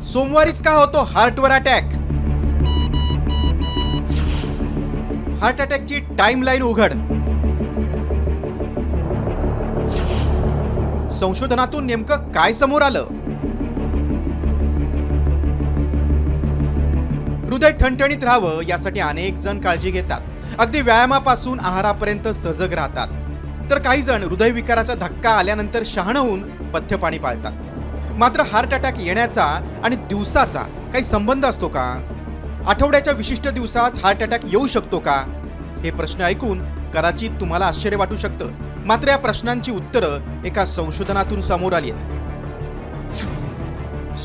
सोमवारीच का होतो हार्टवर अटॅक? हार्ट अटॅकची टाइमलाईन उघड. संशोधनातून नेमकं काय समोर आलं? हृदय ठणठणीत राहावं यासाठी अनेक जण काळजी घेतात. अगदी व्यायामापासून आहारापर्यंत सजग राहतात. तर काही जण हृदयविकाराचा धक्का आल्यानंतर शहाणं होऊन पथ्यपाणी पाळतात. मात्र हार्ट अटॅक येण्याचा आणि दिवसाचा काही संबंध असतो का? आठवड्याच्या विशिष्ट दिवसात हार्ट अटॅक येऊ शकतो का? हे प्रश्न ऐकून कदाचित तुम्हाला आश्चर्य वाटू शकतं. मात्र या प्रश्नांची उत्तरं एका संशोधनातून समोर आली आहेत.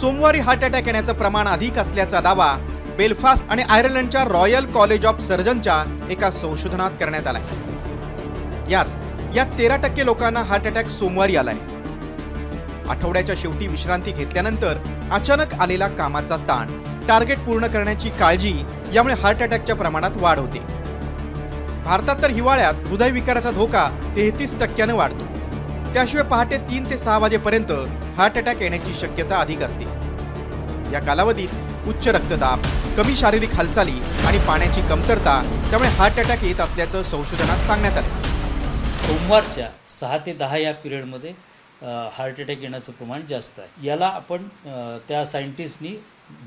सोमवारी हार्ट अटॅक येण्याचं प्रमाण अधिक असल्याचा दावा बेलफास्ट आणि आयर्लंडच्या रॉयल कॉलेज ऑफ सर्जनच्या एका संशोधनात करण्यात आलाय. यात 13% लोकांना हार्ट अटॅक सोमवारी आलाय. आठवड्याच्या शेवटी विश्रांती घेतल्यानंतर अचानक आलेला कामाचा ताण, टार्गेट पूर्ण करण्याची काळजी यामुळे हार्ट अटॅकच्या प्रमाणात वाढ होते. भारतात तर हिवाळ्यात हृदयविकाराचा धोका 33% वाढतो. त्याशिवाय पहाटे 3 ते 6 वाजेपर्यंत हार्ट अटॅक येण्याची शक्यता अधिक असते. या कालावधीत उच्च रक्तदाब, कमी शारीरिक हालचाली आणि पाण्याची कमतरता त्यामुळे हार्ट अटॅक येत असल्याचं संशोधनात सांगण्यात आलं. सोमवारच्या 6 ते 10 या पिरियडमध्ये हार्ट अटॅक येण्याचं प्रमाण जास्त आहे. याला आपण त्या सायंटिस्टनी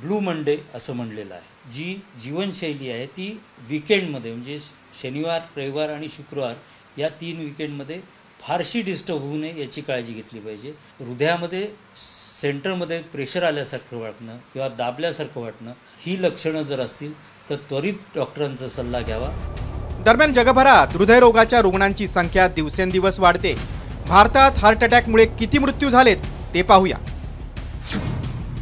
ब्लू मंडे असं म्हणलेलं आहे. जी जीवनशैली आहे ती विकेंडमध्ये म्हणजे शनिवार, रविवार आणि शुक्रवार या 3 विकेंडमध्ये फारशी डिस्टर्ब होऊ नये याची काळजी घेतली पाहिजे. हृदयामध्ये सेंटरमध्ये प्रेशर आल्यासारखं वाटणं किंवा दाबल्यासारखं वाटणं ही लक्षणं जर असतील तर त्वरित डॉक्टरांचा सल्ला घ्यावा. दरम्यान जगभरात हृदयरोगाच्या रुग्णांची संख्या दिवसेंदिवस वाढते. भारतात हार्ट अटॅकमुळे किती मृत्यू झालेत ते पाहूया.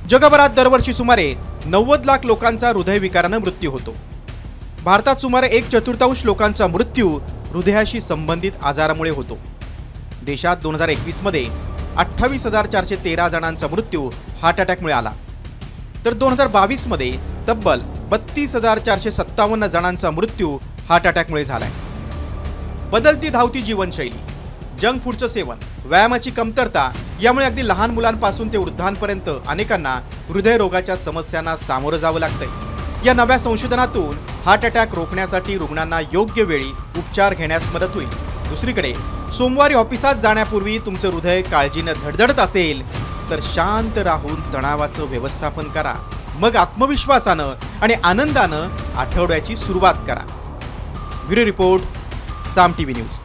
जगभरात दरवर्षी सुमारे 90 लाख लोकांचा हृदयविकारानं मृत्यू होतो. भारतात सुमारे 1/4 लोकांचा मृत्यू हृदयाशी संबंधित आजारामुळे होतो. देशात 2021 मध्ये 28,413 जणांचा मृत्यू हार्ट अटॅकमुळे आला. तर 2022 मध्ये तब्बल 32,457 जणांचा मृत्यू हार्ट अटॅकमुळे झालाय. बदलती धावती जीवनशैली, जंक फूडचं सेवन, व्यायामाची कमतरता यामुळे अगदी लहान मुलांपासून ते वृद्धांपर्यंत अनेकांना हृदयरोगाच्या समस्यांना सामोरं जावं लागतंय. या नव्या संशोधनातून हार्ट अटॅक रोखण्यासाठी रुग्णांना योग्य वेळी उपचार घेण्यास मदत होईल. दुसरीकडे सोमवारी ऑफिसात जाण्यापूर्वी तुमचं हृदय काळजीनं धडधडत असेल तर शांत राहून तणावाचं व्यवस्थापन करा. मग आत्मविश्वासानं आणि आनंदानं आठवड्याची सुरुवात करा. ब्युरो रिपोर्ट, साम टीव्ही न्यूज.